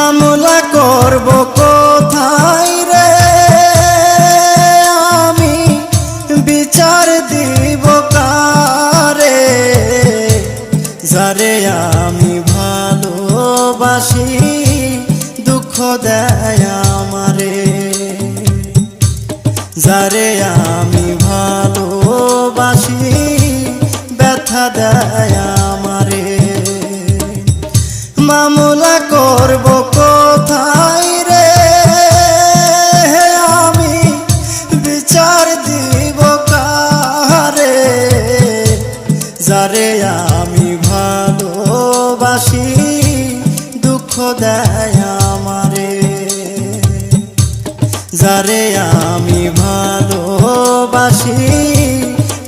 মামলা করব কোথায় রে আমি, বিচার দিব কারে, যারে আমি ভালোবাসি দুঃখ দেয় আমারে, যারে আমি ভালোবাসি ব্যথা দেয় আমারে। মামলা করব কোথায় রে আমি, বিচার দিব কারে, যারে আমি ভালোবাসি দুঃখ দেয় আমারে, যারে আমি ভালোবাসি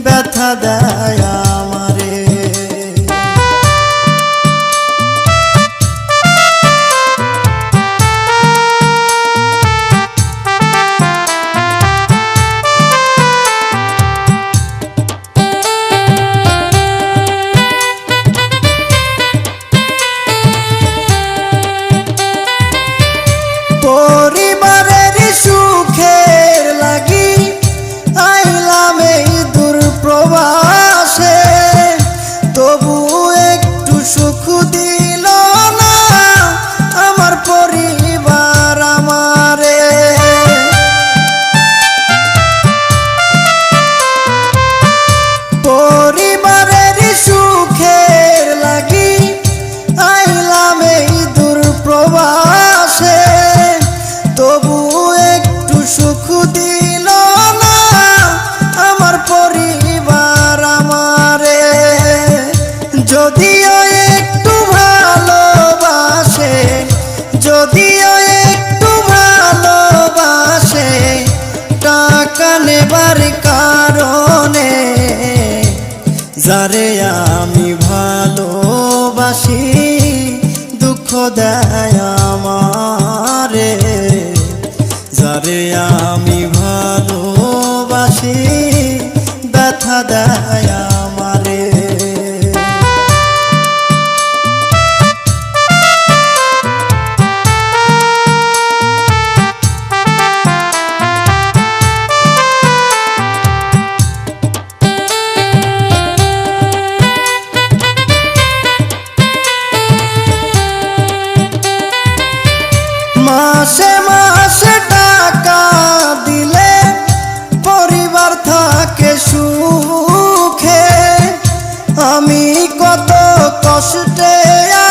ব্যথা দেয় আমারে। পরিবারের সুখের লাগি আইলাম এই দূর প্রবাসে, তবু একটু সুখ দিল না আমার পরিবার আমারে। পরিবারের সুখের লাগি আইলাম এই দূর প্রবাসে, তবু একটু সুখ দিল না আমার পরিবার আমারে। যদিও একটু ভালোবাসে, যদিও একটু ভালোবাসে, টাকা নেবার কারণে, যারে আমি ভালোবাসি দুঃখ দেয় আমারে, যারে আমি ভালোবাসি ব্যথা দেয় আমারে। মাসে মাসে টাকা দিলে পরিবার থাকে সুখে, আমি কত কষ্টে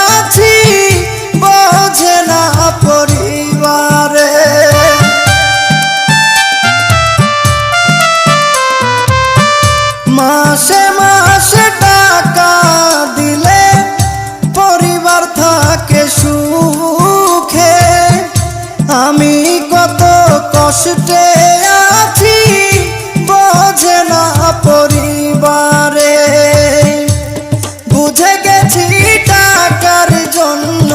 আছি বোঝে না পরিবারে। মাসে মাসে টাকা দিলে পরিবার থাকে সুখে, আমি কত কষ্টে আছি বোঝে না পরিবারে। বুঝে গেছি টাকার জন্য,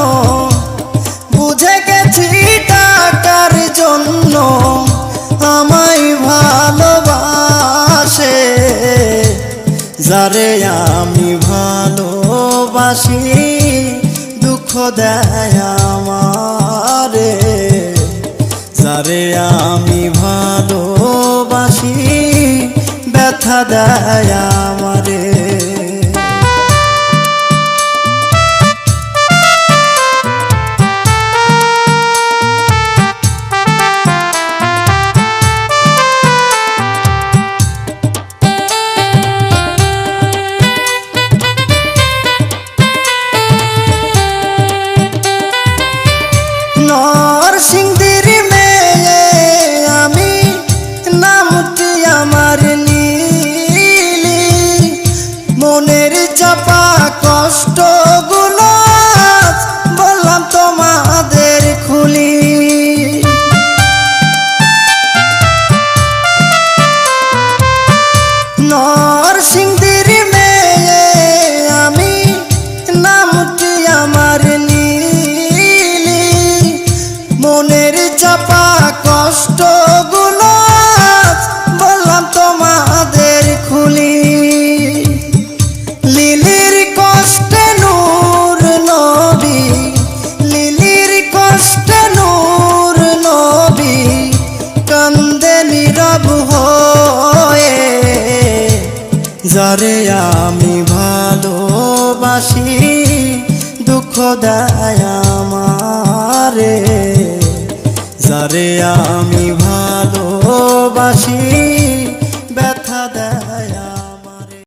বুঝে গেছি টাকার জন্য আমায় ভালোবাসে, যারে আমি ভালোবাসি দুঃখ দেয় আমারে, যারে আমি ভালোবাসি ব্যথা দেয় আমারে। নরসিংদীর মেয়ে আমি, নামটি আমার নীলি, আমি ভালোবাসি দুঃখ দেয় আমারে, যারে আমি ভালোবাসি